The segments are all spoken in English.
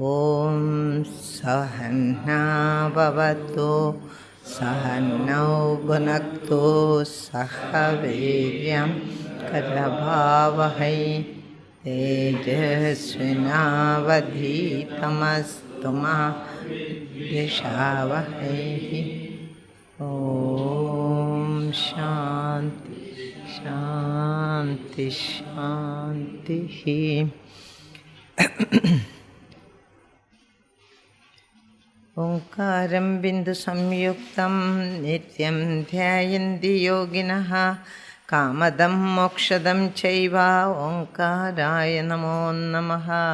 Om Sahana Bhavatu Sahanau Bhunaktu Sahaviryam Karabhavahai Tejasvinavadhitamastu ma Vishavahai. Om Shanti Shanti Shanti. Omkaram bindu samyuktam nityam dhyayanti yoginaha kamadam mokshadam chaiva omkaraya namo namaha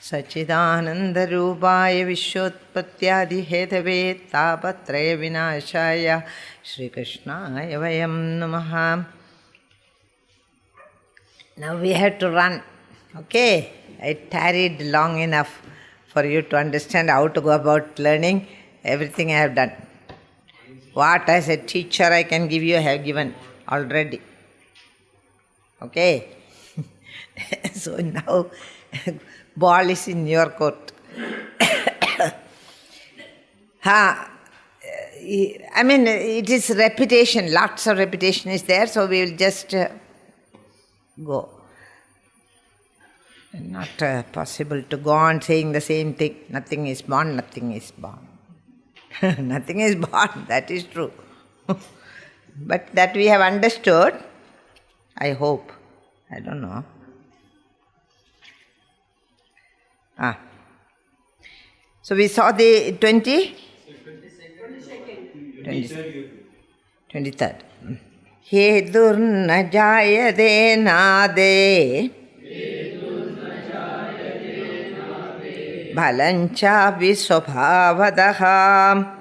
sachidanandarupaya vishwotpatyadi hetave tapatraya vinashaya Shri Krishnaya vayam namaha. Now we have to run. Okay, I tarried long enough for you to understand how to go about learning. Everything I have done. What as a teacher I can give you, I have given already. Okay? So now, ball is in your court. I mean, it is repetition, lots of repetition is there, so we will just go. Not possible to go on saying the same thing. Nothing is born, nothing is born. Nothing is born, that is true. But that we have understood, I hope. I don't know. So we saw the 23rd. Hedur na jayade nade Bhalancha visvabhavadaha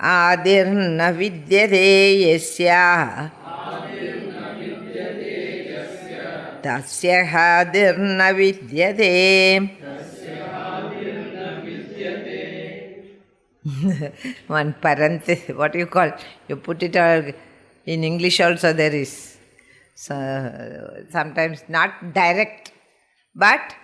Adirna vidyade yasya Tasya hadirna vidyade. One parenthesis, what you call, you put it in English also there is. So, sometimes not direct, but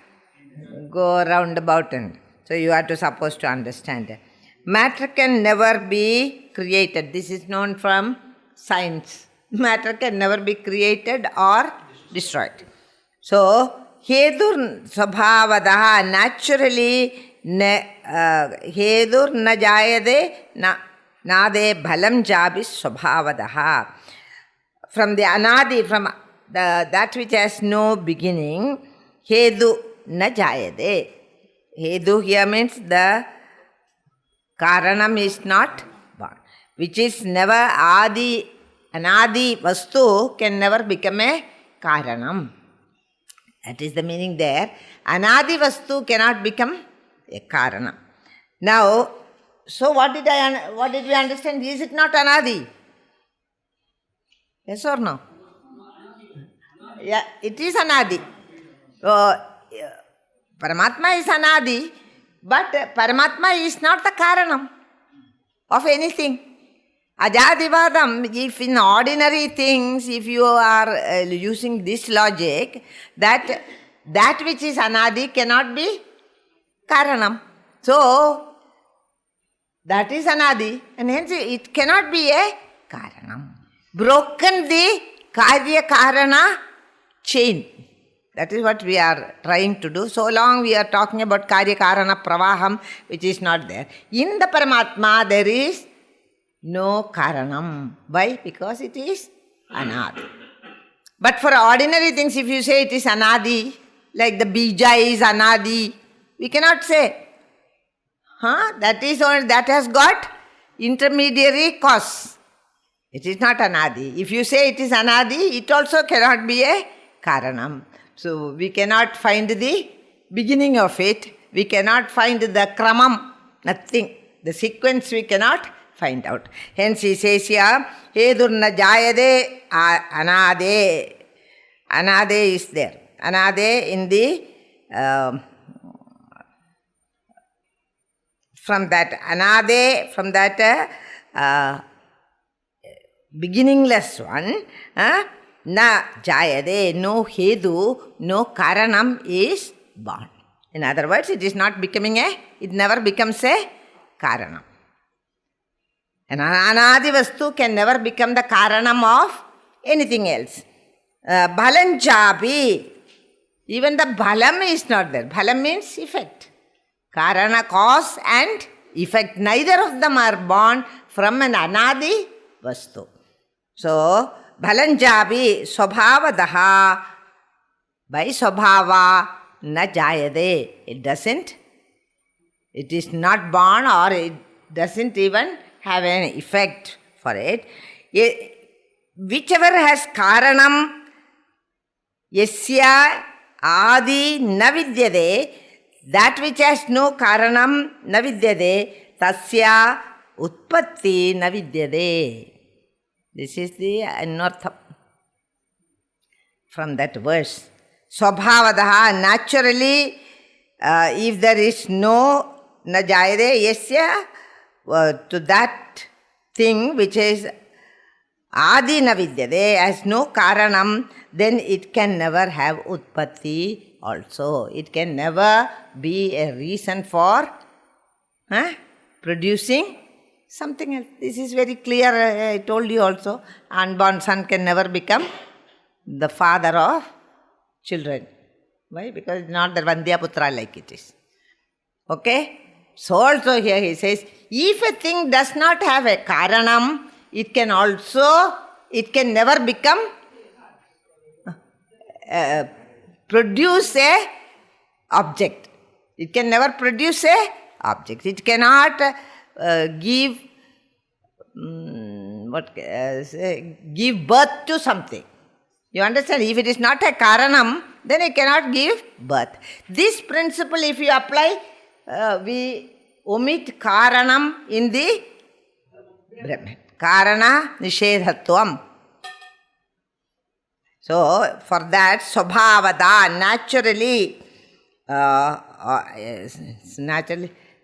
go roundabout and so you are supposed to understand. Matter can never be created. This is known from science. Matter can never be created or destroyed. So, hedur svabhavadaha, naturally, hedur na jayade nade bhalam jabis svabhavadaha. From the anadi, from that which has no beginning, hedu na jayade. Hedu here means the karanam is not born, which is never adi, anadi vastu can never become a karanam. That is the meaning there. Anadi vastu cannot become a karanam. Now, so what did we understand? Is it not anadi? Yes or no? Yeah, it is anadi. Paramatma is anadi, but Paramatma is not the karanam of anything. Ajadivadam, if in ordinary things, if you are using this logic, that which is anadi cannot be karanam. So, that is anadi, and hence it cannot be a karanam. Broken the karya karana chain. That is what we are trying to do. So long we are talking about karya karana pravaham, which is not there. In the Paramatma there is no karanam. Why? Because it is anadi. But for ordinary things, if you say it is anadi, like the bija is anadi, we cannot say. That has got intermediary cause. It is not anadi. If you say it is anadi, it also cannot be a karanam. So we cannot find the beginning of it. We cannot find the kramam, nothing. The sequence we cannot find out. Hence he says here, hedurna jayade anade. Anade is there. Anade in the, from that anade, from that beginningless one, na jayade, no hedu, no karanam is born. In other words, it never becomes a karanam. An anadi vastu can never become the karanam of anything else. Bhalanjabi, even the bhalam is not there. Bhalam means effect. Karana, cause and effect. Neither of them are born from an anadi vastu. So, bhalanjabi swabhavadaha, by swabhava na jayade. It is not born, or it doesn't even have an effect for it. Whichever has karanam, yasya adi na vidyade, that which has no karanam na vidyade, tasya utpatti na vidyade. This is the anartham from that verse. Swabhavadaha, naturally, if there is no na jayade yasya, to that thing which is adi na vidyade, has no karanam, then it can never have utpatti also. It can never be a reason for producing something else. This is very clear. I told you also, unborn son can never become the father of children. Why? Because it's not the Vandya Putra like it is. Okay? So also here he says, if a thing does not have a karanam, it can never become, produce a object. It can never produce a object. It cannot give birth to something. You understand? If it is not a karanam, then it cannot give birth. This principle, if you apply, we omit karanam in the Brahman. Karana nishedhatvam. So, for that, swabhavada, naturally,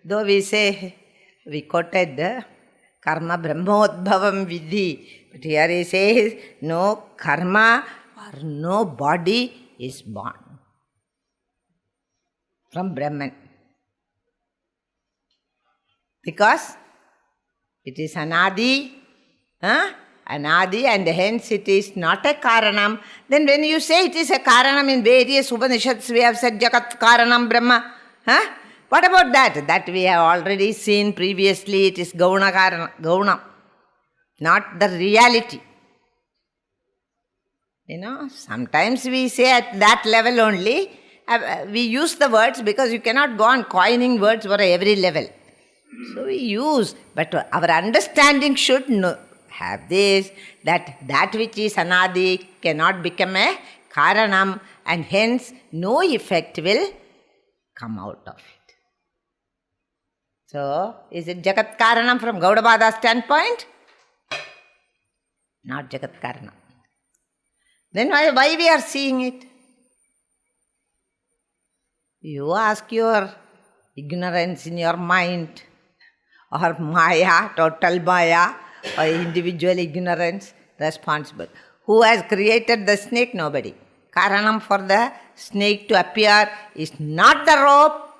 though we say, we quoted karma brahmodbhavam vidhi, but here he says, no karma or no body is born from Brahman. Because it is anadi, anadi, and hence it is not a karanam. Then when you say it is a karanam, in various Upanishads we have said Jagat Karanam Brahma. What about that? That we have already seen previously. It is Gauna Karana, Gauna, not the reality. Sometimes we say at that level only, we use the words because you cannot go on coining words for every level. So we use, but our understanding should have this, that which is anadi cannot become a karanam, and hence no effect will come out of it. So, is it Jagat Karanam from Gaudabada's standpoint? Not Jagat Karanam. Then why we are seeing it? You ask your ignorance in your mind, or maya, total maya, or individual ignorance responsible. Who has created the snake? Nobody. Karanam for the snake to appear is not the rope.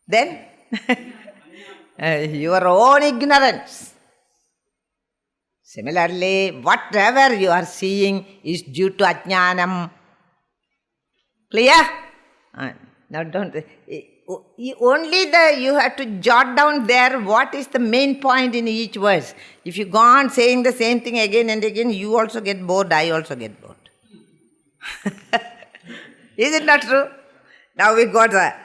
Then your own ignorance. Similarly, whatever you are seeing is due to ajnanam. Clear? Now don't. Only you have to jot down there what is the main point in each verse. If you go on saying the same thing again and again, you also get bored, I also get bored. Is it not true? Now we got that.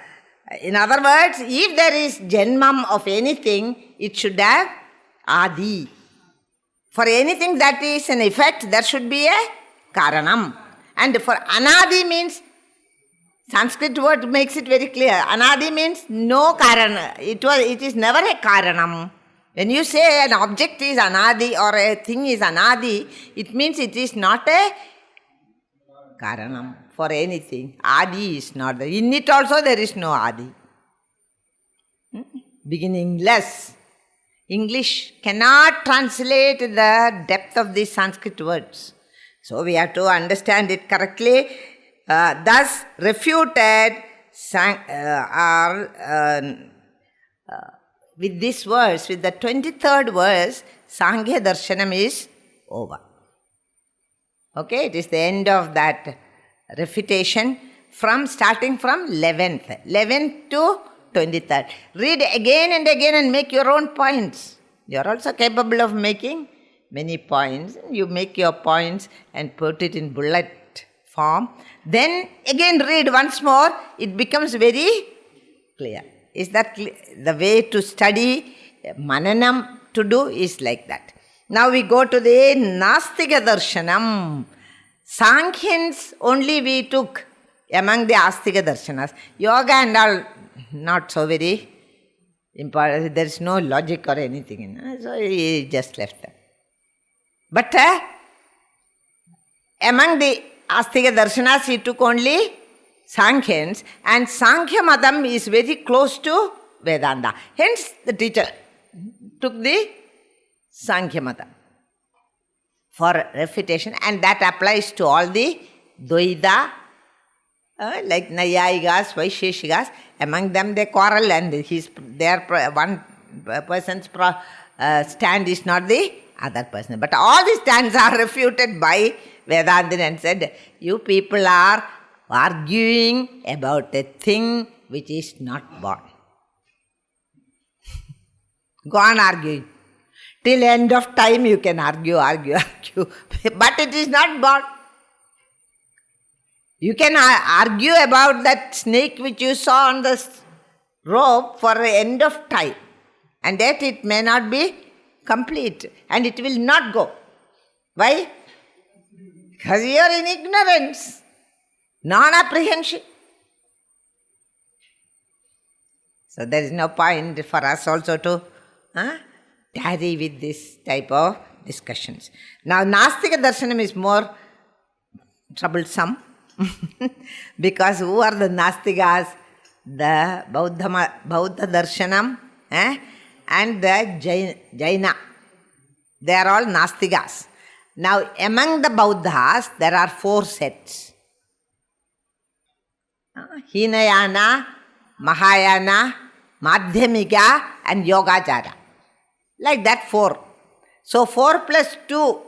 In other words, if there is janmam of anything, it should have adi. For anything that is an effect, there should be a karanam. And for anadi means, Sanskrit word makes it very clear. Anadi means no karana. It is never a karanam. When you say an object is anadi or a thing is anadi, it means it is not a karanam for anything. Adi is not there. In it also there is no adi. Beginningless. English cannot translate the depth of these Sanskrit words. So we have to understand it correctly. Thus refuted with this verse, with the 23rd verse, Sankhya Darshanam is over. Okay, it is the end of that refutation starting from 11th to 23rd. Read again and again and make your own points. You are also capable of making many points. You make your points and put it in bullet form. Then again read once more. It becomes very clear. Is that the way to study? Mananam to do is like that. Now we go to the Nastika Darshanam. Sankhyans only we took among the Astika Darshanas. Yoga and all not so very important. There is no logic or anything in it. So he just left them. But among the Astika Darshanas he took only Sankhyans, and Sankhya Matam is very close to Vedanta. Hence the teacher took the Sankhya Matam for refutation, and that applies to all the Dvaita, like Nayayikas, Vaisheshikas. Among them they quarrel, and one person's stand is not the other person. But all the stands are refuted by Vedantin and said, you people are arguing about a thing which is not born. Go on arguing. Till end of time you can argue. But it is not born. You can argue about that snake which you saw on the rope for the end of time. And yet it may not be complete. And it will not go. Why? Because you are in ignorance. Non-apprehension. So there is no point for us also to tarry with this type of discussions. Now Nastika Darshanam is more troublesome because who are the Nastikas? The Bauddha Darshanam and the Jaina. They are all Nastikas. Now among the Bauddhas there are 4 sets. Hinayana, Mahayana, Madhyamika and Yogacara. Like that 4. So 4 plus 2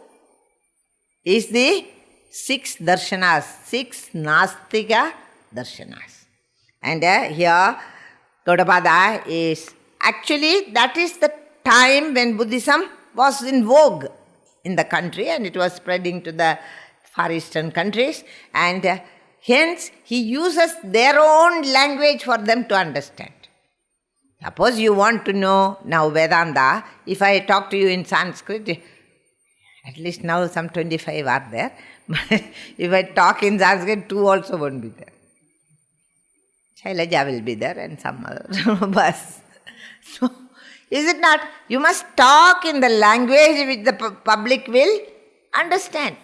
is the 6 darshanas, 6 Nastika darshanas. And here Gaudapada is, actually that is the time when Buddhism was in vogue in the country and it was spreading to the Far Eastern countries, and hence he uses their own language for them to understand. Suppose you want to know now Vedanta, if I talk to you in Sanskrit, at least now some 25 are there, but if I talk in Sanskrit, 2 also won't be there. Shailaja will be there and some other bus. So, is it not? You must talk in the language which the public will understand.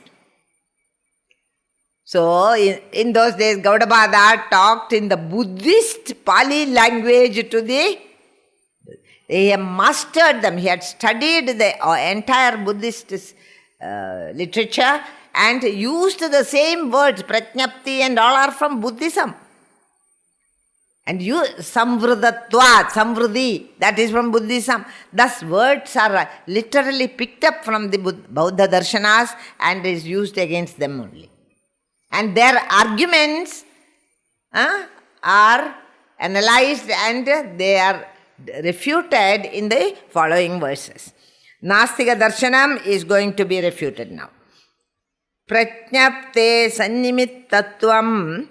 So, in those days, Gaudapada talked in the Buddhist Pali language to the... He had mastered them. He had studied the entire Buddhist literature and used the same words, Prajnapti and all are from Buddhism. And Samvridatvat, Samvridi, that is from Buddhism. Thus words are literally picked up from the Bauddha Darshanas and is used against them only. And their arguments are analyzed and they are refuted in the following verses. Nastika Darshanam is going to be refuted now. Prajnapte sannimittattvam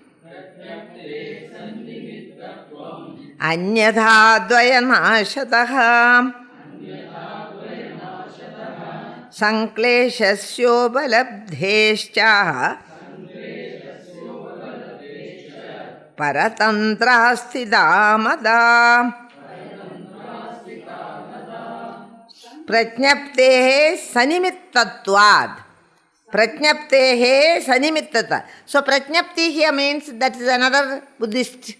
anyatha dvayanashataha sankleshasyobalabdhescha paratantrastidamada Prajnaptehe sanimittattvad. Prajnaptehe sanimittata. So Prajnapti here means that is another Buddhist,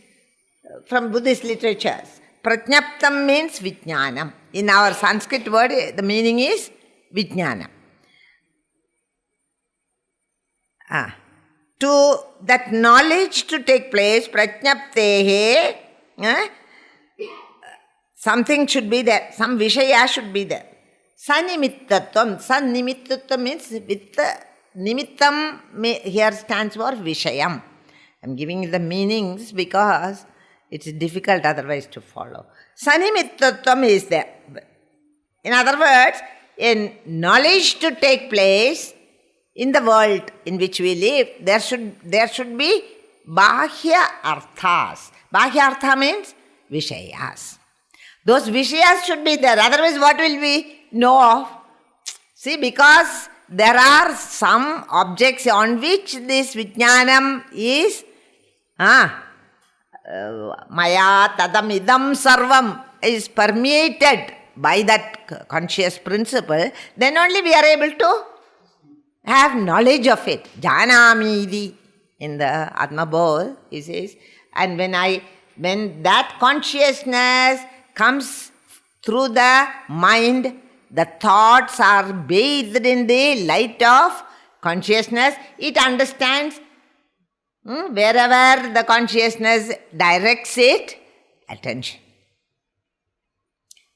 from Buddhist literatures. Prajnaptam means Vijnanam. In our Sanskrit word, the meaning is Vijnanam. to that knowledge to take place, prajnaptehe, something should be there, some vishaya should be there. Sanimittattvam. Sanimittattvam means with the nimittam here stands for vishayam. I'm giving you the meanings because it's difficult otherwise to follow. Sanimittattvam is there. In other words, in knowledge to take place in the world in which we live, there should be bahya arthas. Bahya artha means vishayas. Those vishayas should be there. Otherwise, what will we know of? See, because there are some objects on which this vijnanam is maya tadam idam sarvam is permeated by that conscious principle, then only we are able to have knowledge of it. Janamidi in the Atmabodh, he says, and when that consciousness comes through the mind, the thoughts are bathed in the light of consciousness, it understands wherever the consciousness directs its attention.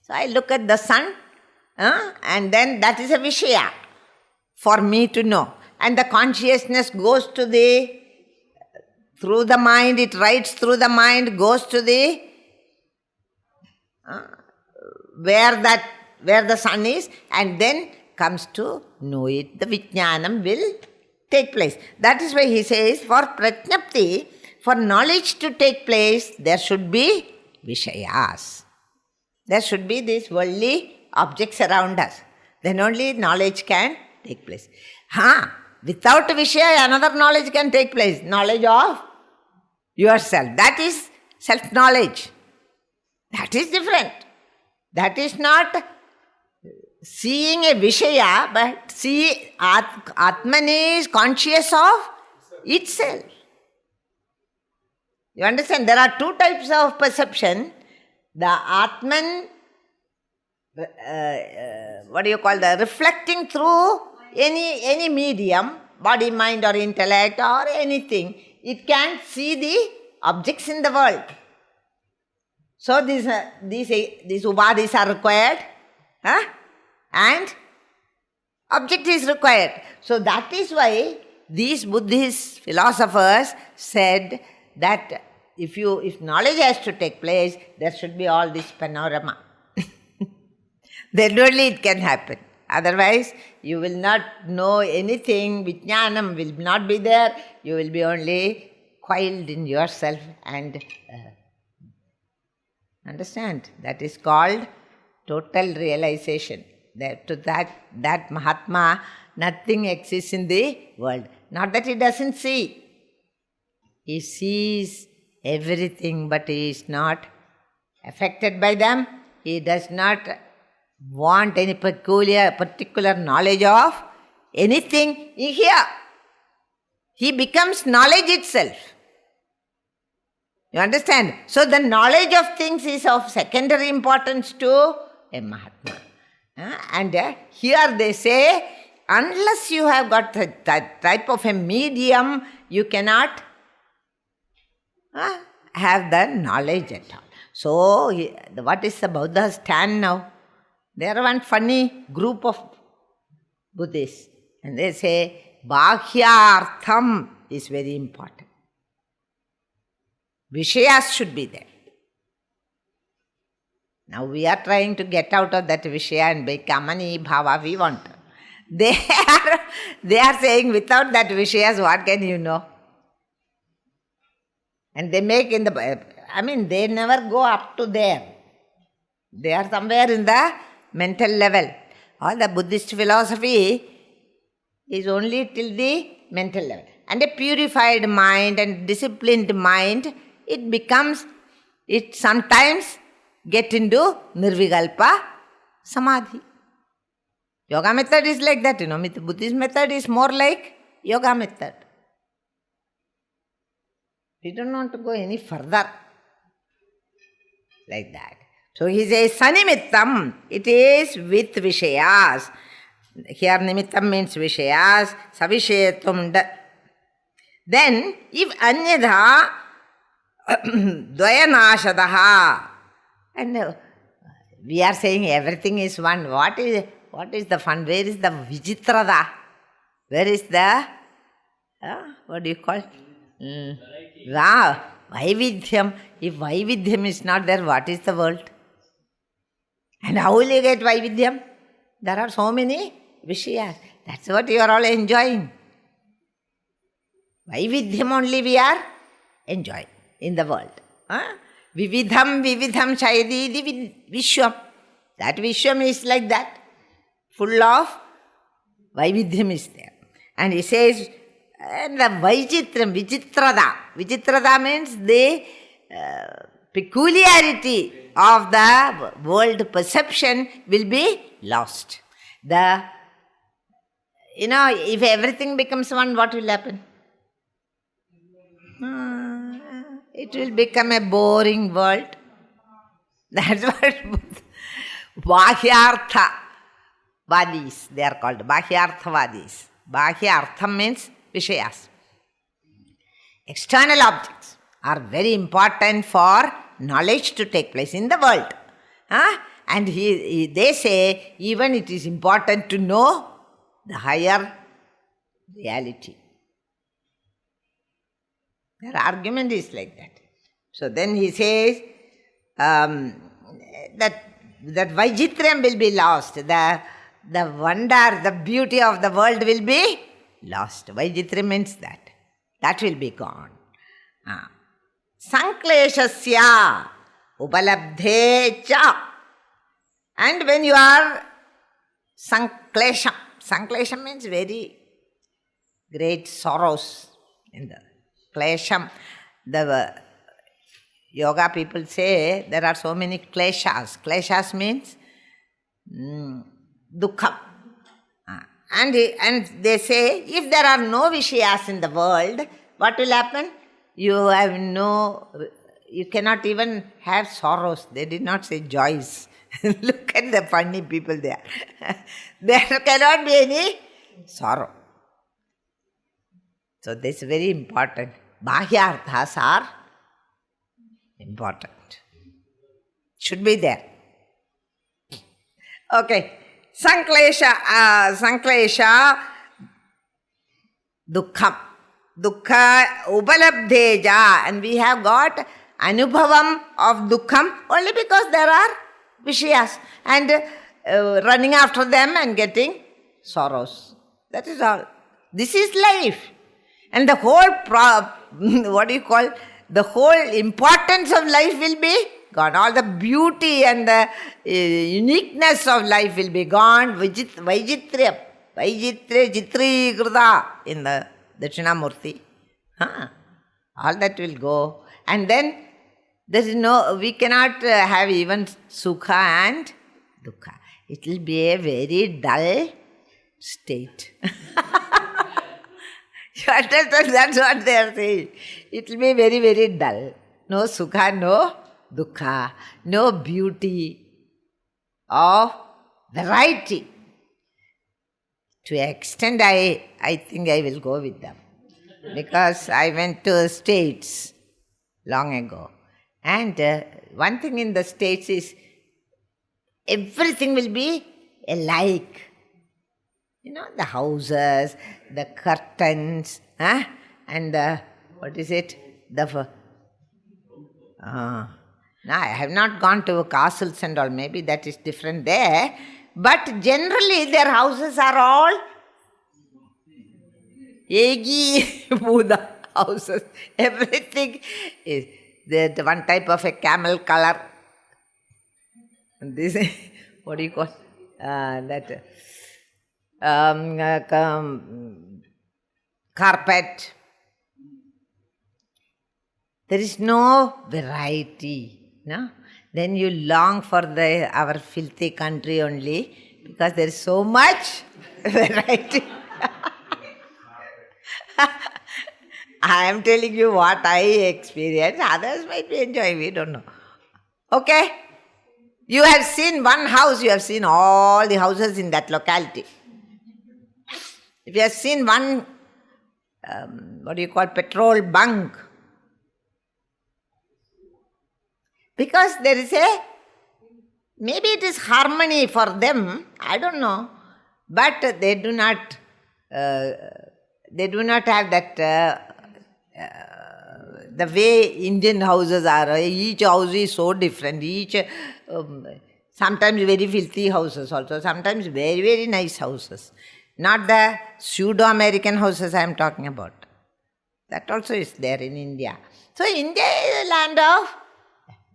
So I look at the sun, and then that is a vishaya for me to know. And the consciousness goes to through the mind, it rides through the mind, goes to where the sun is, and then comes to know it. The vijnanam will take place. That is why he says, for prajnapti, for knowledge to take place, there should be vishayas. There should be these worldly objects around us. Then only knowledge can take place. Without vishaya, another knowledge can take place. Knowledge of yourself. That is self-knowledge. That is different. That is not seeing a vishaya, but Atman is conscious of itself. You understand? There are two types of perception. The Atman, the reflecting through any medium, body, mind or intellect or anything, it can see the objects in the world. So these upadhis are required, and object is required. So that is why these Buddhist philosophers said that if knowledge has to take place, there should be all this panorama. Then only it can happen. Otherwise, you will not know anything. Vijnanam will not be there. You will be only coiled in yourself and understand. That is called total realization. That Mahatma, nothing exists in the world. Not that he doesn't see. He sees everything, but he is not affected by them. He does not want any particular knowledge of anything here. He becomes knowledge itself. You understand? So the knowledge of things is of secondary importance to a Mahatma. And here they say, unless you have got that type of a medium, you cannot have the knowledge at all. So, what is the Buddha's stand now? They are one funny group of Buddhists. And they say, Bhahyartham is very important. Vishayas should be there. Now we are trying to get out of that Vishaya and become any bhava we want. They are saying without that Vishayas, what can you know? And they make they never go up to there. They are somewhere in the mental level. All the Buddhist philosophy is only till the mental level. And a purified mind and disciplined mind, it sometimes get into Nirvikalpa Samadhi. Yoga method is like that, Buddhist method is more like yoga method. We don't want to go any further like that. So he says, Sanimittam, it is with Vishayas. Here Nimittam means Vishayas, Savishayatvam. Then, if anyadha dvayanashadaha, and we are saying everything is one. What is the fun? Where is the vichitrada? Where is the, what do you call? Vaividhyam. If Vaividhyam is not there, what is the world? And how will you get Vaividhyam? There are so many Vishayas. That's what you are all enjoying. Vaividhyam only we are enjoying in the world. Vividham Shayadidi Vishwam. That Vishwam is like that. Full of Vaividhyam is there. And he says, and the Vaichitram, Vichitrada. Vichitrada means the peculiarity of the world perception will be lost. If everything becomes one, what will happen? It will become a boring world. That's what Bahyartha Vadis, they are called. Bahyartha Vadis. Bahyartham means Vishayas. External objects are very important for knowledge to take place in the world. And they say even it is important to know the higher reality. Their argument is like that. So then he says that Vaichitrayam will be lost. The wonder, the beauty of the world will be lost. Vaichitrayam means that. That will be gone. Sankleshasya upalabdhe cha. And when you are sanklesham. Sanklesham means very great sorrows. In the klesham, the yoga people say there are so many kleshas. Kleshas means dukkham. And they say if there are no vishayas in the world, what will happen? You cannot even have sorrows. They did not say joys. Look at the funny people there. There cannot be any sorrow. So this is very important. Bahyarthas are important. Should be there. Okay. Sanklesha dukkham. Dukkha upalabdheja. And we have got anubhavam of dukkham only because there are vishayas and running after them and getting sorrows. That is all. This is life. And the whole, the whole importance of life will be gone. All the beauty and the uniqueness of life will be gone. Vaichitrya, Jitri Grida in the Dakshinamurti. All that will go. And then there is we cannot have even Sukha and Dukkha. It will be a very dull state. You understand? That's what they are saying. It will be very, very dull. No Sukha, no Dukkha, no beauty of variety. To an extent, I think I will go with them. Because I went to States long ago. And one thing in the States is everything will be alike. The houses, the curtains, and what is it? Now, I have not gone to castles and all. Maybe that is different there. But generally, their houses are all Egi Buddha houses. Everything is the one type of a camel color. And this, what do you call that? Carpet. There is no variety. No? Then you long for our filthy country only because there is so much variety. I am telling you what I experience. Others might be enjoying. We don't know. Okay? You have seen one house. You have seen all the houses in that locality. If you have seen one petrol bunk. Because there is maybe it is harmony for them, I don't know, but they do not have that, the way Indian houses are. Each house is so different, sometimes very filthy houses also, sometimes very, very nice houses. Not the pseudo-American houses I am talking about. That also is there in India. So India is a land of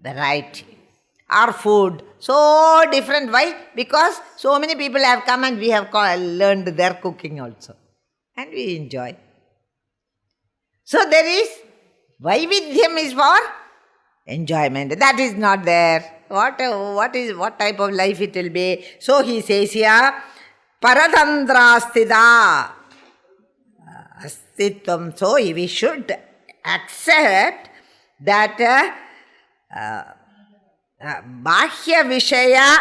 variety. Our food, so different. Why? Because so many people have come and we have learned their cooking also. And we enjoy. So there is, Vaividhyam is for enjoyment. That is not there. What type of life it will be? So he says here, Paratandrastida Astitvam. So we should accept that Bahya Vishaya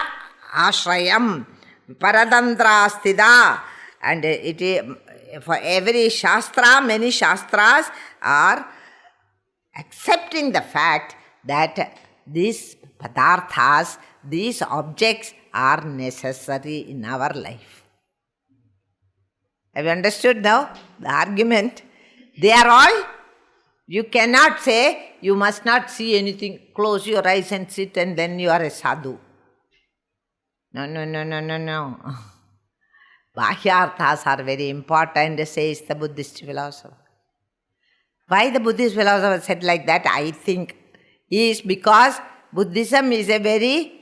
Ashrayam Paratandrastida. And it is for every Shastra, many Shastras are accepting the fact that these padarthas, these objects are necessary in our life. Have you understood now the argument? They are all, you cannot say, you must not see anything, close your eyes and sit and then you are a sadhu. No. Bahyarthas are very important, says the Buddhist philosopher. Why the Buddhist philosopher said like that, I think, is because Buddhism is a very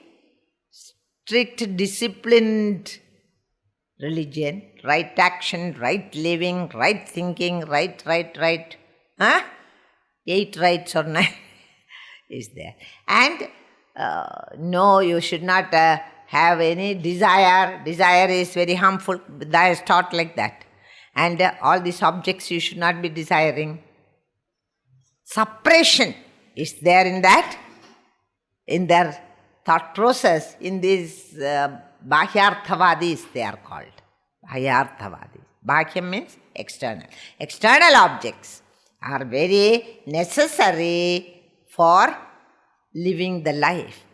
strict, disciplined religion. Right action, right living, right thinking, right. 8 rights or 9 is there. And no, you should not have any desire. Desire is very harmful. Buddha is taught like that. And all these objects you should not be desiring. Suppression is there in that, in their thought process. In these Bahyarthavadis they are called. Bahyarthavadis. Bahyam means external. External objects are very necessary for living the life.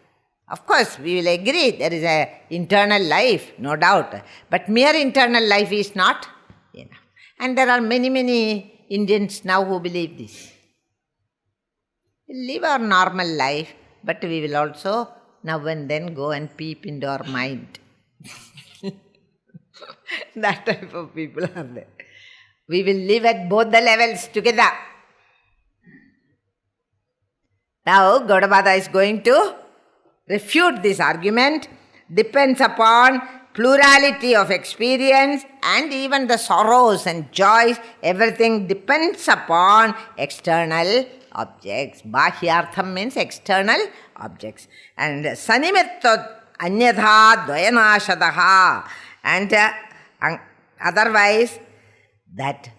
Of course, we will agree there is an internal life, no doubt. But mere internal life is not enough. And there are many, many Indians now who believe this. We live our normal life, but we will also now and then go and peep into our mind. That type of people are there. We will live at both the levels together. Now, Gaudapada is going to refute this argument. Depends upon plurality of experience and even the sorrows and joys. Everything depends upon external objects. Bahyartham means external objects. And Sanimitto Anyatha Dvayanashadaha. And otherwise, that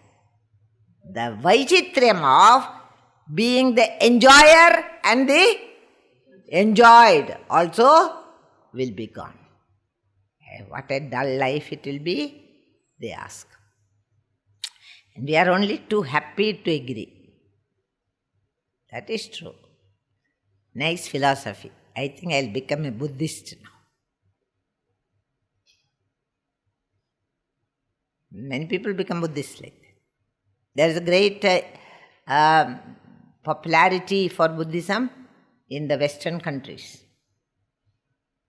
the Vaichitriam of being the enjoyer and the enjoyed also will be gone. What a dull life it will be, they ask. And we are only too happy to agree. That is true. Nice philosophy. I think I will become a Buddhist now. Many people become Buddhists like that. There is a great popularity for Buddhism in the Western countries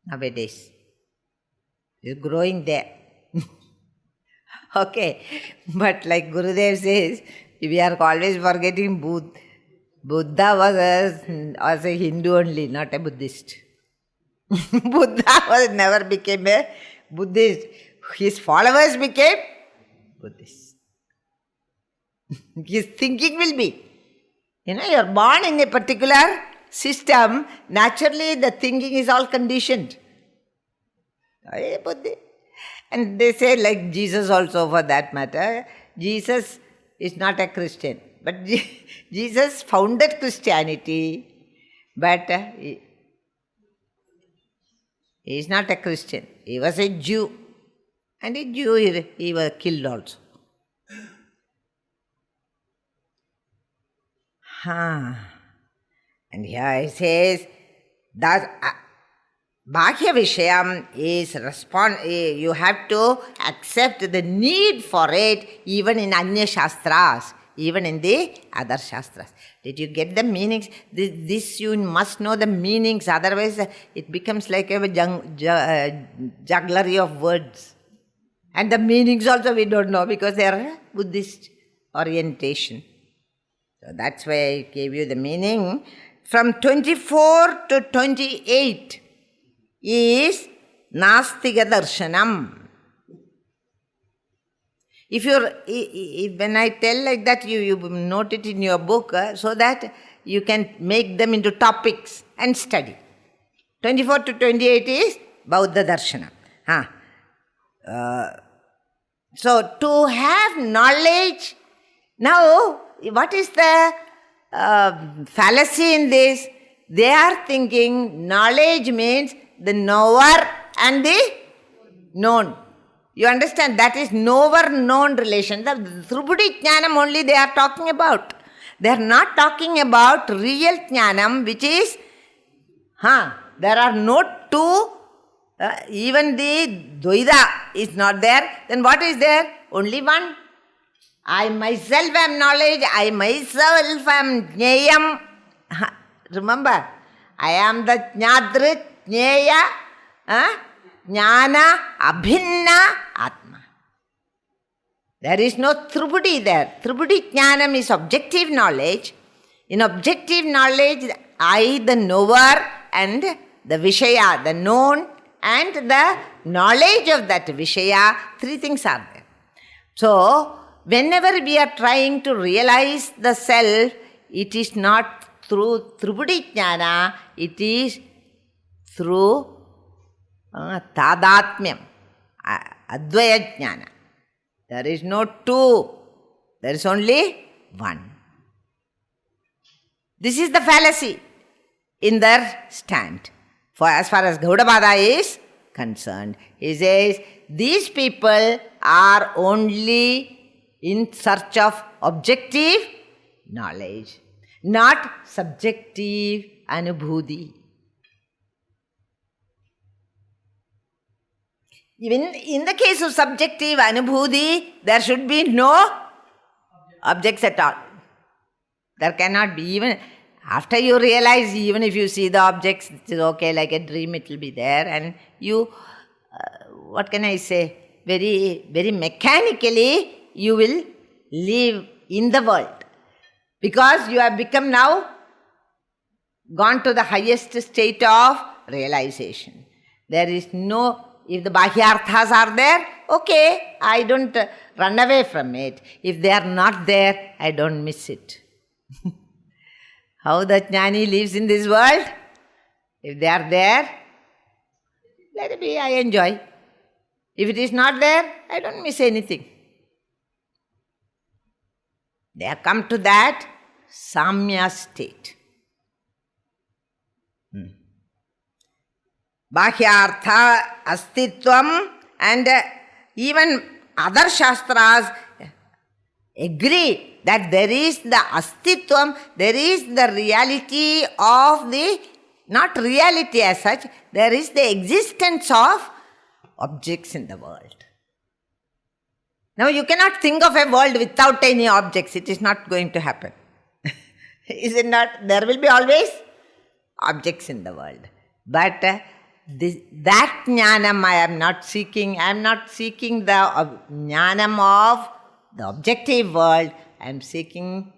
nowadays. It is growing there. Okay, but like Gurudev says, we are always forgetting Buddha was a Hindu only, not a Buddhist. Buddha never became a Buddhist. His followers became Buddhists. His thinking will be. You are born in a particular system, naturally the thinking is all conditioned. And they say, like Jesus also for that matter, Jesus is not a Christian. But Jesus founded Christianity, but he is not a Christian. He was a Jew. And a Jew, he was killed also. And here it says that Bhakya Vishayam is you have to accept the need for it even in Anya Shastras, even in the other Shastras. Did you get the meanings? This you must know the meanings, otherwise it becomes like a jugglery of words. And the meanings also we don't know because they are Buddhist orientation. So that's why I gave you the meaning. From 24 to 28 is Nastika Darshanam. When I tell like that, you note it in your book so that you can make them into topics and study. 24 to 28 is Bauddha Darshana. So to have knowledge, now what is the fallacy in this? They are thinking knowledge means the knower and the known. You understand? That is knower-known relation. The Thrubudi Jnanam only they are talking about. They are not talking about real Jnanam, which is, there are no two, even the Dvaita is not there. Then what is there? Only one. I myself am knowledge, I myself am Jnayam. Remember, I am the Jnadrit, Jnaya, Jnana, Abhinna, Atma. There is no Thrubudi there. Thrubudi Jnanam is objective knowledge. In objective knowledge, I, the knower, and the Vishaya, the known, and the knowledge of that Vishaya, three things are there. So, whenever we are trying to realize the self, it is not through Thrubudi Jnana, it is through Tadatmyam, Advaya Jnana. There is no two, there is only one. This is the fallacy in their stand. For as far as Gaudapada is concerned, he says, these people are only in search of objective knowledge, not subjective anubhuti. Even in the case of subjective anubhuti, there should be no objects at all. There cannot be. Even after you realize, even if you see the objects, it is okay, like a dream, it will be there. And you, what can I say, very, very mechanically, you will live in the world. Because you have become now, gone to the highest state of realization. There is no, if the Bahyarthas are there, okay, I don't run away from it. If they are not there, I don't miss it. How the Jnani lives in this world? If they are there, let it be, I enjoy. If it is not there, I don't miss anything. They have come to that Samya state. Bhahyartha, Astitvam, and even other Shastras agree that there is the Astitvam, there is the reality of the, not reality as such, there is the existence of objects in the world. Now you cannot think of a world without any objects. It is not going to happen. Is it not? There will be always objects in the world. But that jnanam I am not seeking. I am not seeking the jnanam of the objective world. I am seeking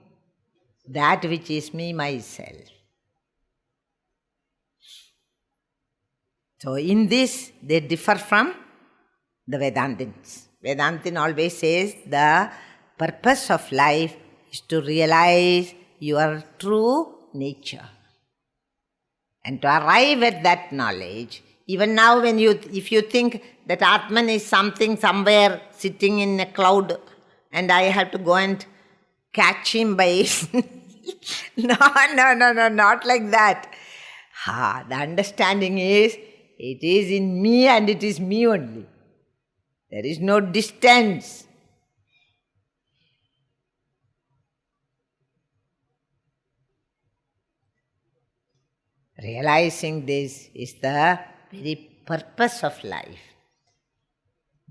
that which is me, myself. So in this, they differ from the Vedantins. Vedantin always says the purpose of life is to realize your true nature. And to arrive at that knowledge, even now when if you think that Atman is something somewhere sitting in a cloud and I have to go and catch him by his... No, not like that. The understanding is, it is in me and it is me only. There is no distance. Realizing this is the very purpose of life.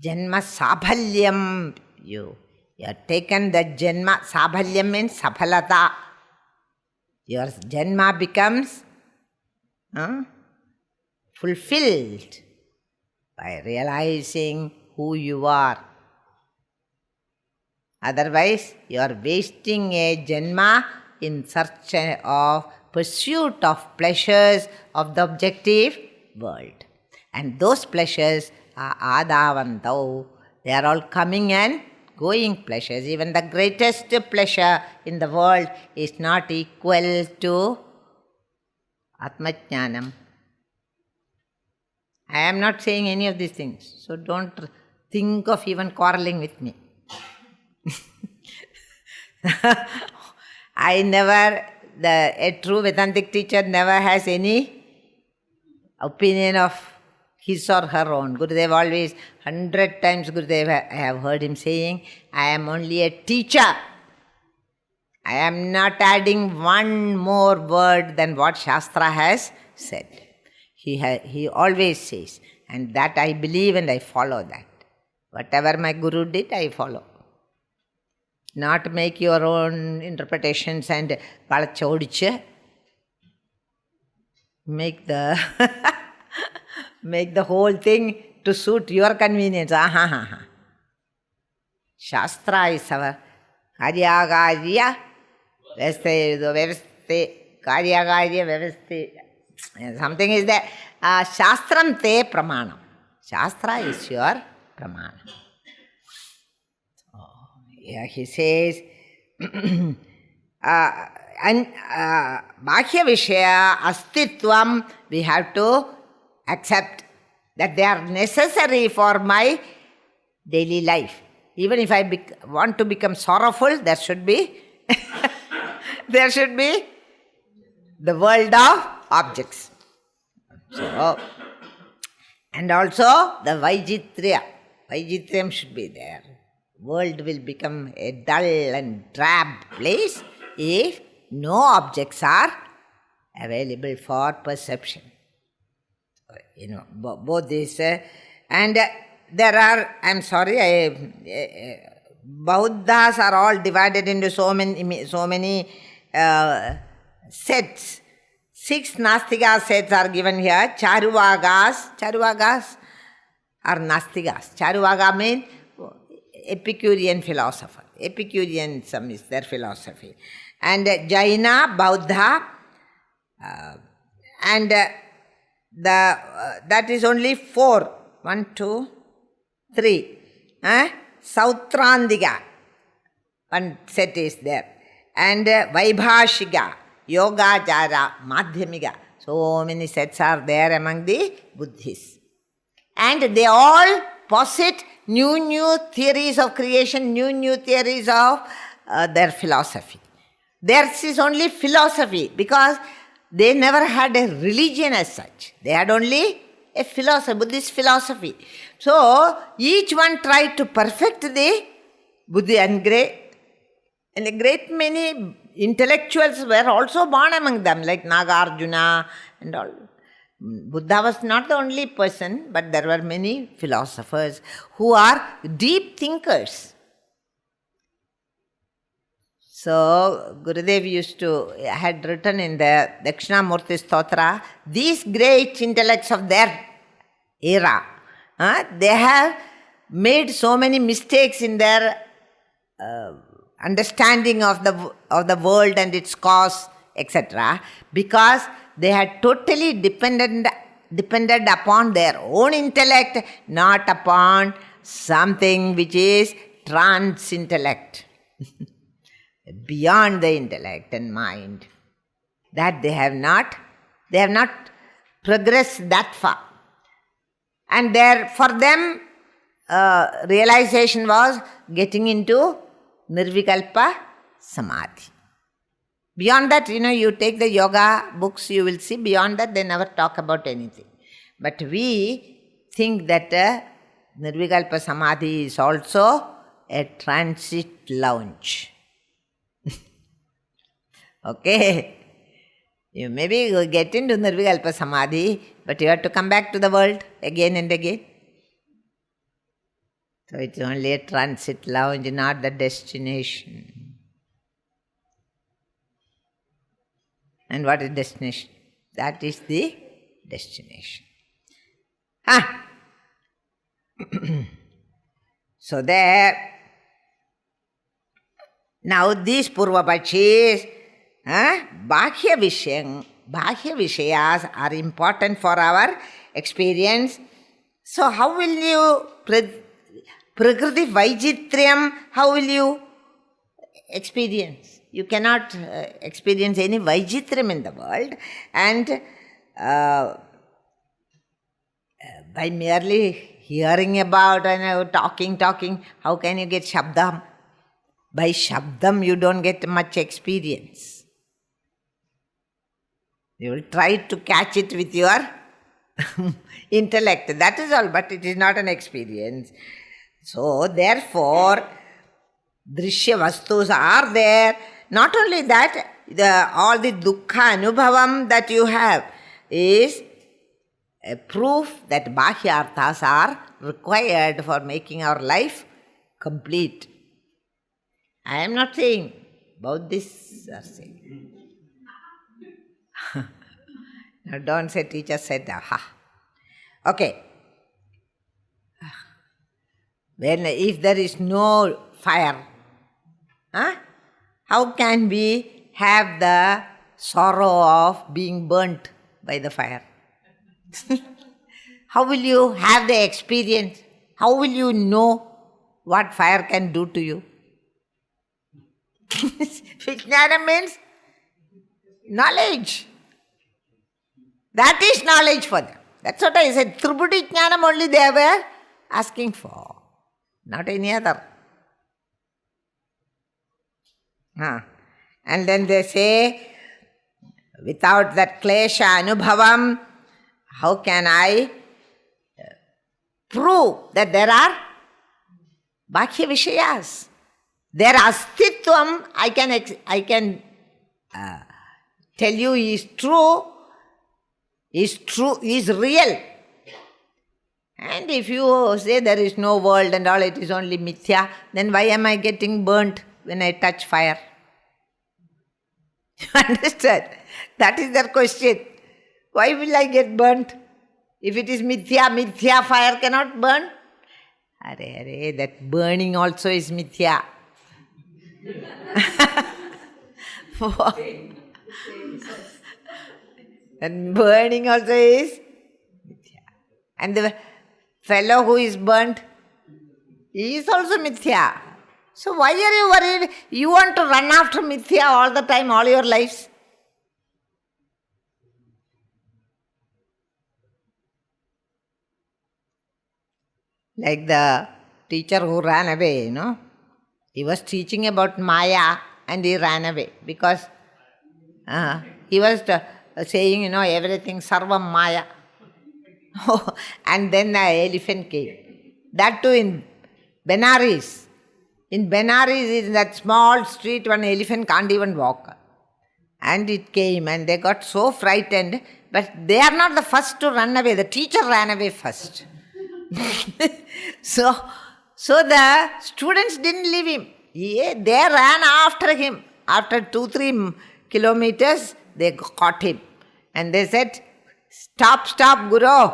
Janma sabhalyam. You have taken the janma. Sabhalyam means saphalata. Your janma becomes fulfilled by realizing who you are. Otherwise, you are wasting a janma in search of pursuit of pleasures of the objective world. And those pleasures are adavantau. They are all coming and going pleasures. Even the greatest pleasure in the world is not equal to Atmajnanam. I am not saying any of these things, so don't think of even quarreling with me. A true Vedantic teacher never has any opinion of his or her own. Gurudev always, 100 times Gurudev, I have heard him saying, I am only a teacher. I am not adding one more word than what Shastra has said. He always says, and that I believe and I follow that. Whatever my Guru did, I follow. Not make your own interpretations and palachodiche. Make the whole thing to suit your convenience. Shastra is our karyagarya vyavasthe karyagarya vyavasthe. Something is there. Shastram te pramanam. Shastra is your pramanam. Here he says, Bhakya Vishaya Astitvam, we have to accept that they are necessary for my daily life. Even if I want to become sorrowful, there should be the world of objects. So, and also the Vaijitriam should be there. World will become a dull and drab place if no objects are available for perception. Both these and there are, Bauddhas are all divided into so many sets. 6 Nastika sets are given here. Charuvagas are Nastikas. Charuvaga means Epicurean philosopher. Epicureanism is their philosophy. And Jaina, Bauddha, and that is only 4. 1, 2, 3. Sautrandika, one set is there. And Vaibhashika, Yogachara, Madhyamika. So many sets are there among the Buddhists. And they all posit new theories of creation, new theories of their philosophy. Theirs is only philosophy because they never had a religion as such. They had only a philosophy, Buddhist philosophy. So each one tried to perfect the Buddha, and a great many intellectuals were also born among them, like Nagarjuna and all. Buddha was not the only person, but there were many philosophers who are deep thinkers. So Gurudev had written in the Dakshinamurti Stotra, these great intellects of their era, they have made so many mistakes in their understanding of the world and its cause, etc., because they had totally depended upon their own intellect, not upon something which is trans-intellect, beyond the intellect and mind. That they have not progressed that far. And for them, realization was getting into Nirvikalpa Samadhi. Beyond that, you take the yoga books, you will see beyond that they never talk about anything. But we think that Nirvikalpa Samadhi is also a transit lounge. Okay? You maybe get into Nirvikalpa Samadhi, but you have to come back to the world again and again. So it's only a transit lounge, not the destination. And what is destination? That is the destination. So there, now these Purvapakshis, Bhakya Vishayas are important for our experience. So how will you, Prakriti Vaichitriyam, how will you experience? You cannot experience any Vaichitriyam in the world, and by merely hearing about and talking, how can you get Shabdam? By Shabdam you don't get much experience. You will try to catch it with your intellect, that is all, but it is not an experience. So therefore, Drishya Vastus are there. Not only that, all the Dukkha Anubhavam that you have is a proof that Bhakya Arthas are required for making our life complete. I am not saying about this, are saying. Now don't say teacher said, aha. Okay. If there is no fire, how can we have the sorrow of being burnt by the fire? How will you have the experience? How will you know what fire can do to you? Vijnana means knowledge. That is knowledge for them. That's what I said. Tribhuti Jnanam only they were asking for, not any other. And then they say, without that klesha anubhavam, how can I prove that there are Bhakya Vishayas? Their astitvam, I can tell you is true, is real. And if you say there is no world and all, it is only mithya, then why am I getting burnt when I touch fire? You understand? That is their question. Why will I get burnt? If it is mithya fire cannot burn. Arey, that burning also is mithya. And burning also is mithya. And the fellow who is burnt, he is also mithya. So why are you worried? You want to run after mithya all the time, all your lives? Like the teacher who ran away, he was teaching about Maya and he ran away because he was saying, everything sarvam Maya. And then the elephant came. That too in Benares. In Benares, in that small street, one elephant can't even walk. And it came and they got so frightened, but they are not the first to run away. The teacher ran away first. So the students didn't leave him. They ran after him. After 2-3 kilometers, they caught him. And they said, Stop, Guru.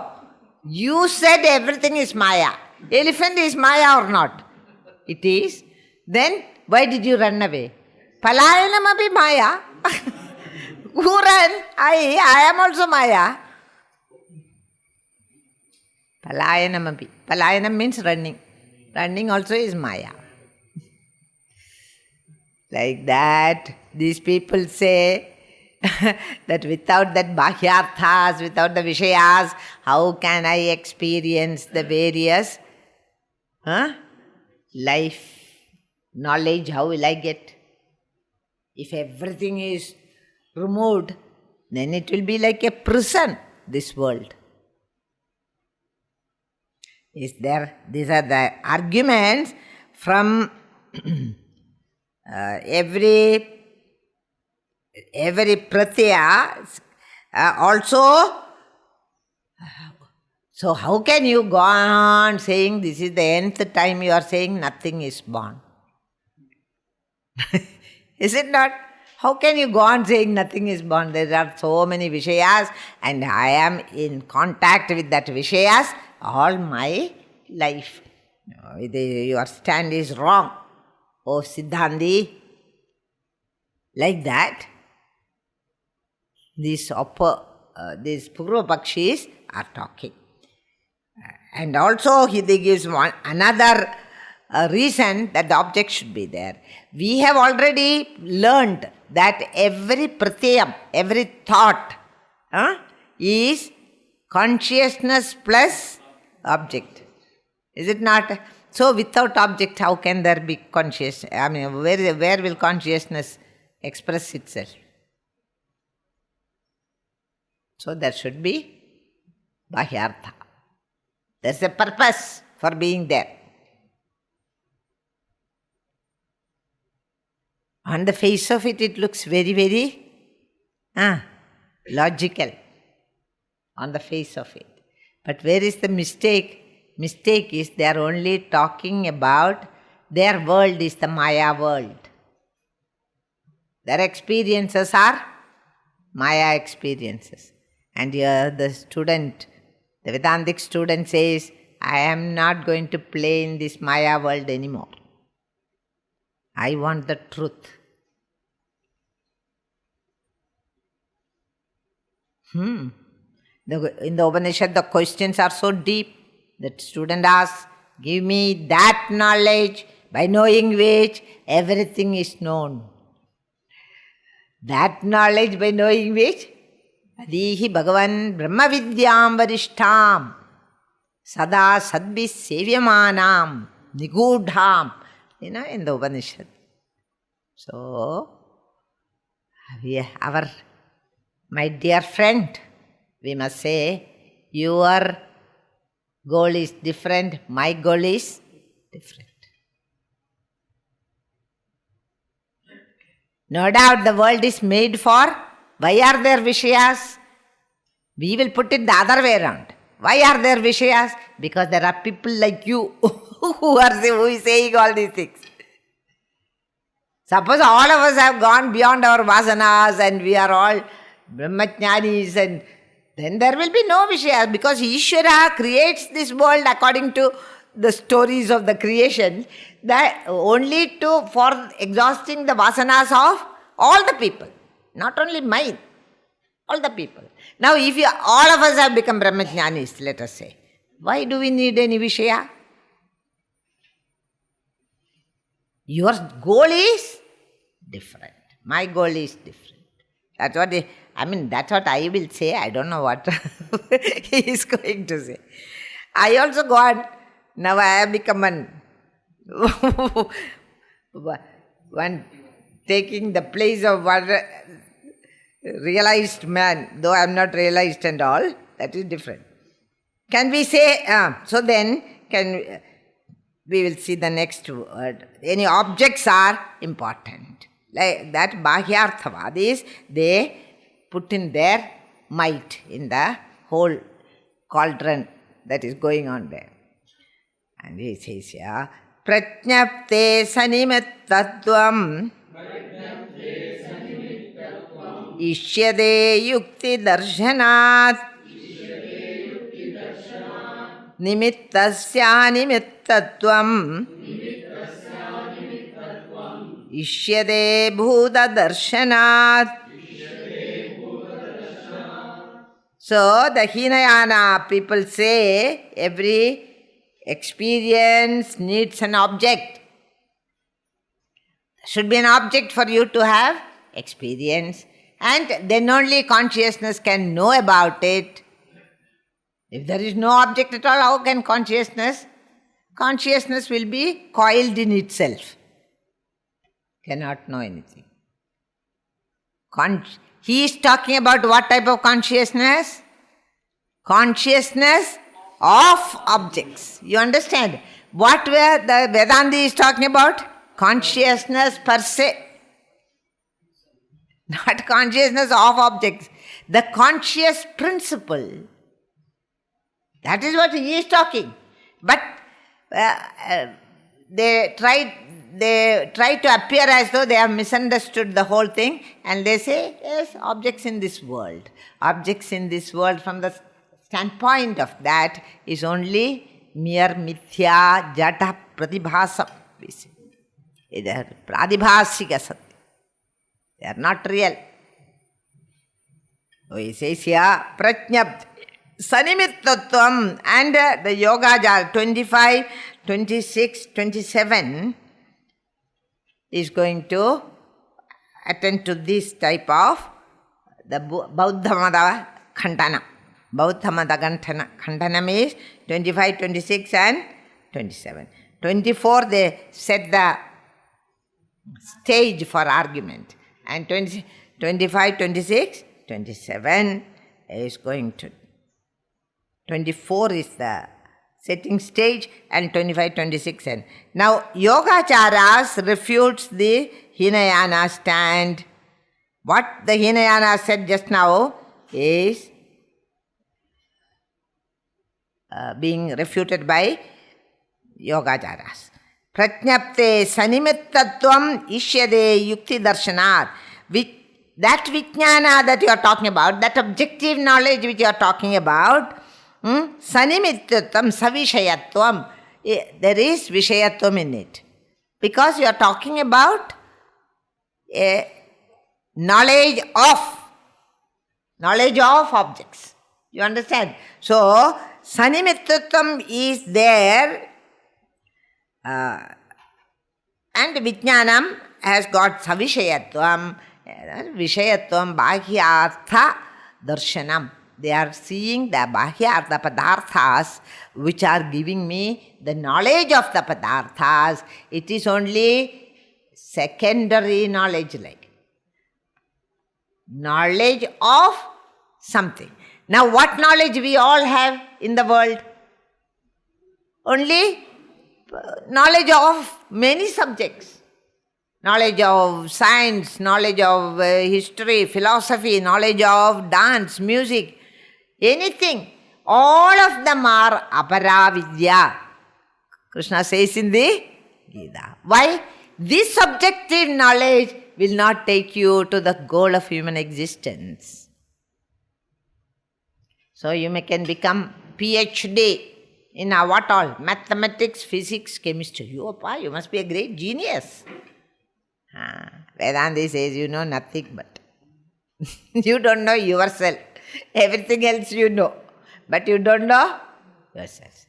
You said everything is Maya. Elephant is Maya or not? It is. Then, why did you run away? Palayanam abhi Maya. Who ran? I am also Maya. Palayanam abhi. Palayanam means running. Running also is Maya. Like that, these people say that without that bhakyarthas, without the vishayas, how can I experience the various life, knowledge, how will I get? If everything is removed, then it will be like a prison, this world. These are the arguments from every every pratyaya also. So how can you go on saying this is the nth time you are saying nothing is born? Is it not? How can you go on saying nothing is born? There are so many Vishayas and I am in contact with that Vishayas all my life. Your stand is wrong. Oh Siddhanti. Like that, these Purva Pakshis are talking. And also he gives another reason that the object should be there. We have already learned that every pratyam, every thought is consciousness plus object. Is it not? So without object, how can there be conscious? I mean, where will consciousness express itself? So there should be Bahyartha. There's a purpose for being there. On the face of it, it looks very, very logical. On the face of it. But where is the mistake? Mistake is they are only talking about their world is the Maya world. Their experiences are Maya experiences. And here the student, the Vedantic student says, I am not going to play in this Maya world anymore. I want the truth. In the Upanishad, the questions are so deep that student asks, give me that knowledge by knowing which everything is known. That knowledge by knowing which Adihi Bhagavan Brahma Vidyam Varishtham Sada Sadbhi Sevyamanam Nigudham. In the Upanishad. So, my dear friend, we must say, your goal is different, my goal is different. No doubt the world is made for, why are there Vishayas? We will put it the other way around. Why are there Vishayas? Because there are people like you who is saying all these things. Suppose all of us have gone beyond our vasanas and we are all brahmajnanis, and then there will be no Vishayas, because Ishvara creates this world according to the stories of the creation, that only for exhausting the vasanas of all the people, not only mine, all the people. Now if all of us have become brahmajnanis, let us say, why do we need any Vishaya? Your goal is different. My goal is different. That's what I will say. I don't know what he is going to say. I also go on. Now I have become one taking the place of one realized man, though I am not realized and all. That is different. Can we say, so then, we will see the next word. Any objects are important. Like that Bahyarthavadis, they put in their might in the whole cauldron that is going on there. And he says here, Prajnapte Sanimittatvam Ishyade Yukti Darshanat Nimittasya Nimittatvam Ishyade Bhuta Darshanat. So the Hinayana people say every experience needs an object. There should be an object for you to have experience, and then only consciousness can know about it. If there is no object at all, how can consciousness? Consciousness will be coiled in itself. Cannot know anything. He is talking about what type of consciousness? Consciousness of objects. You understand? What were the Vedanta is talking about? Consciousness per se. not consciousness of objects, the conscious principle. That is what he is talking. But they try to appear as though they have misunderstood the whole thing, and they say, yes, objects in this world. Objects in this world, from the standpoint of that, is only mere mithya, jata, pratibhasa. They are pradibhasika satya. They are not real. So he says here, prajnapti sanimittattvam, and the yoga 25, 26, 27 is going to attend to this type of the Bauddhamada Khandana. Bauddhamada Khandana means 25, 26 and 27. 24 they set the stage for argument, and 25, 26, 27 is going to. 24 is the setting stage, and 25, 26 and. Now Yogacharas refutes the Hinayana stand. What the Hinayana said just now is being refuted by Yogacharas. Prajnapte sanimittattvam ishyade yukti darshanat. That vijnana that you are talking about, that objective knowledge which you are talking about, sanimittattvam savishayatvam, there is vishayatvam in it. Because you are talking about a knowledge of objects. You understand? So, sanimittattvam is there, and vijnanam has got savishayatvam, vishayatvam, bahyartha darshanam. They are seeing the bahyartha padarthas which are giving me the knowledge of the padarthas. It is only secondary knowledge, like knowledge of something. Now what knowledge we all have in the world? Only knowledge of many subjects. Knowledge of science, knowledge of history, philosophy, knowledge of dance, music, anything. All of them are aparavidya. Krishna says in the Gita. Why? This subjective knowledge will not take you to the goal of human existence. So you can become PhD in what all? Mathematics, physics, chemistry. You must be a great genius. Vedanta says you know nothing but. You don't know yourself. Everything else you know. But you don't know yourself.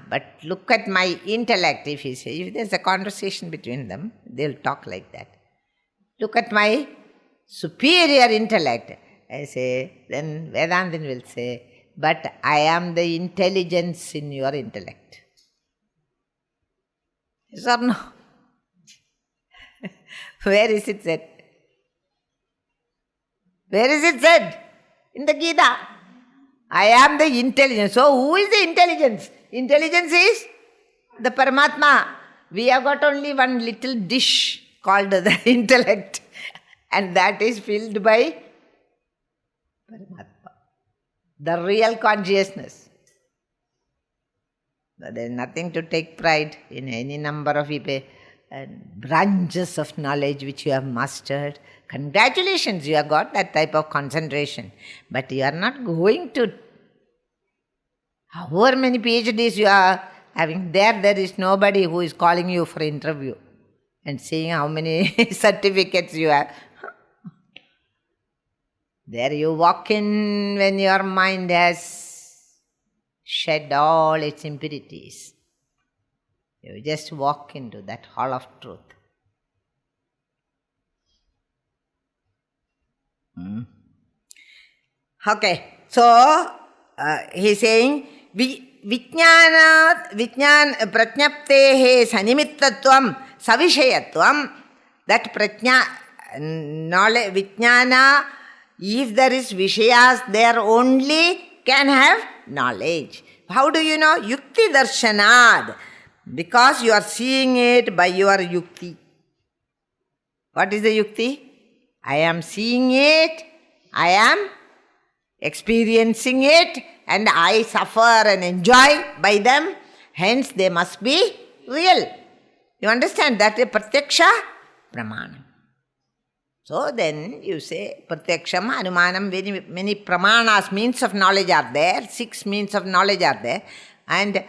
But look at my intellect, if he says. If there's a conversation between them, they'll talk like that. Look at my superior intellect. I say, then Vedantin will say, but I am the intelligence in your intellect. Yes or no? Where is it said? Where is it said? In the Gita. I am the intelligence. So who is the intelligence? Intelligence is the Paramatma. We have got only one little dish called the intellect, and that is filled by Paramatma, the real consciousness. So there is nothing to take pride in any number of branches of knowledge which you have mastered. Congratulations, you have got that type of concentration. But you are not going to, however many PhDs you are having, there is nobody who is calling you for interview and seeing how many certificates you have. There you walk in when your mind has shed all its impurities. You just walk into that hall of truth. Okay, so he is saying, prajnaptehe sanimittattvam savishayatvam, that prajna, knowledge, vijnana, if there is vishayas, there only can have knowledge. How do you know? Yukti darshanad. Because you are seeing it by your yukti. What is the yukti? I am seeing it, I am experiencing it, and I suffer and enjoy by them, hence they must be real. You understand? That is pratyaksha pramanam. So then you say pratyaksham, anumanam, many pramanas, means of knowledge are there, 6 means of knowledge are there, and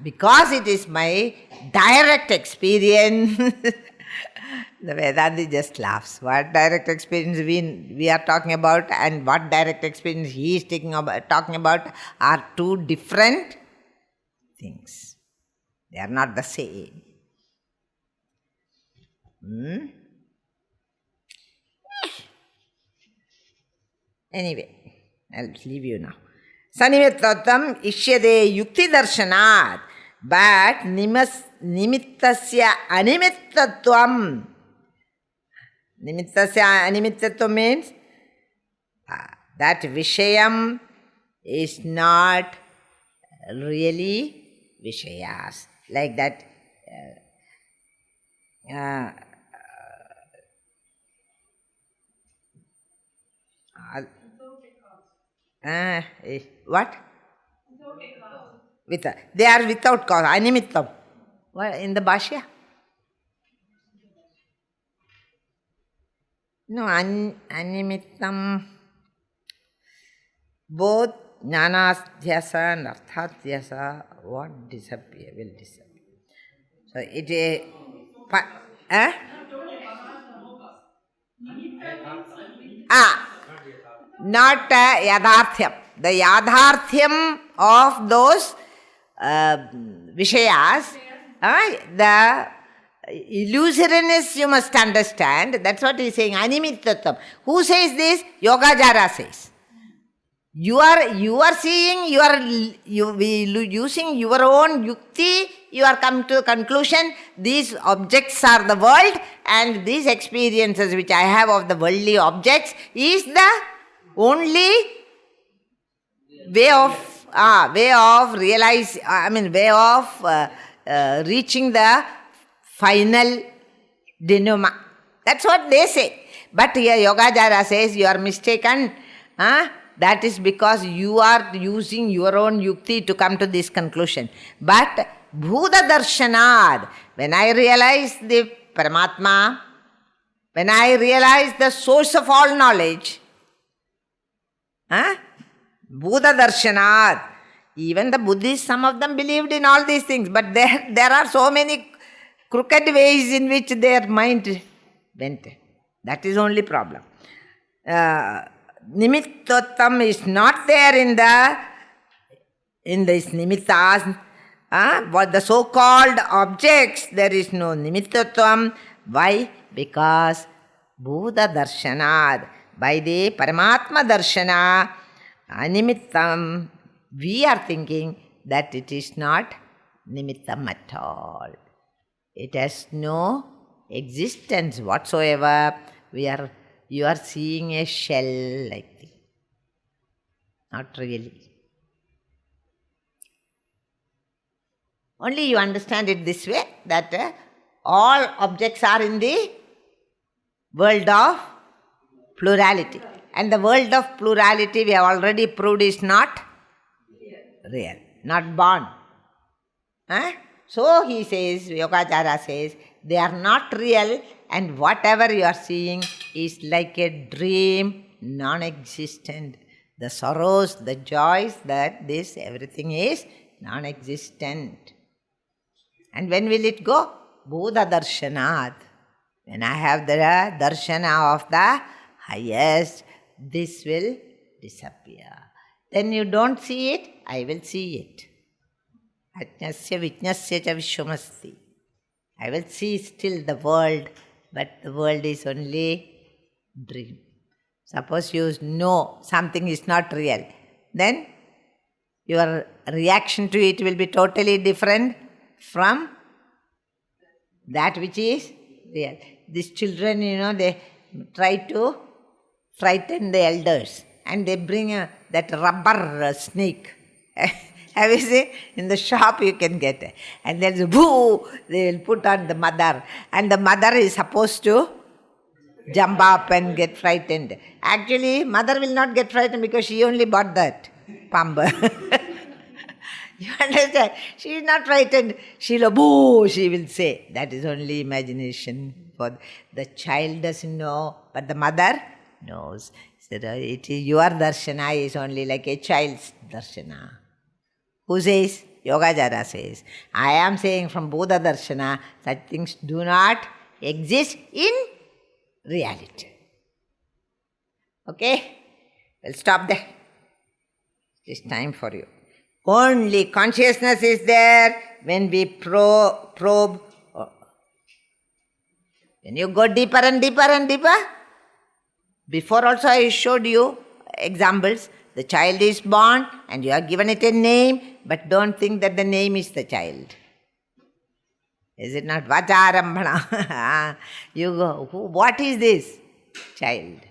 because it is my direct experience, the Vedanti just laughs. What direct experience we are talking about and what direct experience he is talking about are 2 different things. They are not the same. Anyway, I'll leave you now. Sanimittatvam ishyade yukti darshanat, but nimittasya animittatvam. Nimittasya animittatvam means that Vishayam is not really Vishayas. Like that what? They are without cause, animittam. What in the Bhashya? No, animittam. Both jnanadhyasa and arthadyasa will disappear. So it is not yadharthyam. The yadharthyam of those Vishayas, the illusoriness you must understand. That's what he is saying, animittatvam. Who says this? Yogacara says. You are seeing, using your own yukti, you are come to a conclusion, these objects are the world, and these experiences which I have of the worldly objects is the only way of reaching the final denouement. That's what they say. But here Yogacara says you are mistaken. That is because you are using your own yukti to come to this conclusion. But Bhuta Darshanad, when I realize the Paramatma, when I realize the source of all knowledge, Bhuta Darshanad, even the Buddhists, some of them believed in all these things, but there are so many crooked ways in which their mind went. That is only problem. Nimittatvam is not there in this nimittas. What the so-called objects, there is no nimittatvam. Why? Because Bhuta Darshanad, by the Paramatma Darshana, animittam, we are thinking that it is not nimittam at all. It has no existence whatsoever. You are seeing a shell-like thing. Not really. Only you understand it this way, that all objects are in the world of plurality. And the world of plurality we have already proved is not real, not born. So he says, Yogacara says, they are not real, and whatever you are seeing is like a dream, non-existent. The sorrows, the joys, everything is non-existent. And when will it go? Bhuta Darshanat. When I have the darshana of the highest, this will disappear. Then you don't see it, I will see it. Ajnasya vijnasya cha vishwamasti. I will see still the world, but the world is only dream. Suppose you know something is not real, then your reaction to it will be totally different from that which is real. These children, they try to frighten the elders, and they bring that rubber snake. Have you seen? In the shop you can get it. And there's a boo, they will put on the mother. And the mother is supposed to jump up and get frightened. Actually, mother will not get frightened because she only bought that pamba. You understand? She is not frightened. She'll boo, she will say. That is only imagination. For the child doesn't know, but the mother knows. So it is your darshana is only like a child's darshana. Who says? Yogacara says. I am saying from Buddha darshana, such things do not exist in reality. Okay? We'll stop there. It is time for you. Only consciousness is there when we probe. When you go deeper and deeper and deeper. Before also I showed you examples. The child is born and you are given it a name, but don't think that the name is the child. Is it not? Vacharambhana. You go, what is this? Child.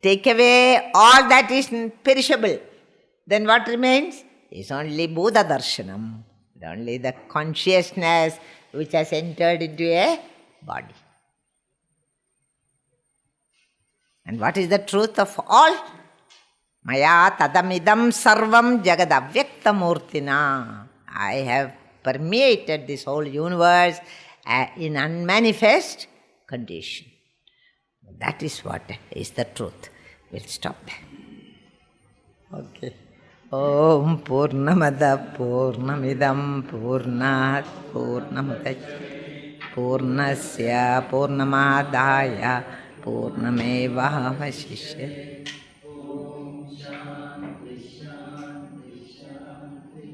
Take away all that is perishable. Then what remains? Is only Buddha Darshanam. Only the consciousness which has entered into a body. And what is the truth of all? Maya tadamidam sarvam jagad avyakta murtina. I have permeated this whole universe in unmanifest condition. That is what is the truth. We'll stop there. Okay. Om Purnamada Purnamidam Purnat Purnamudachyate Purnasya Purnamadaya Purnameva Vashishyate. Om Shanti Shanti Shanti.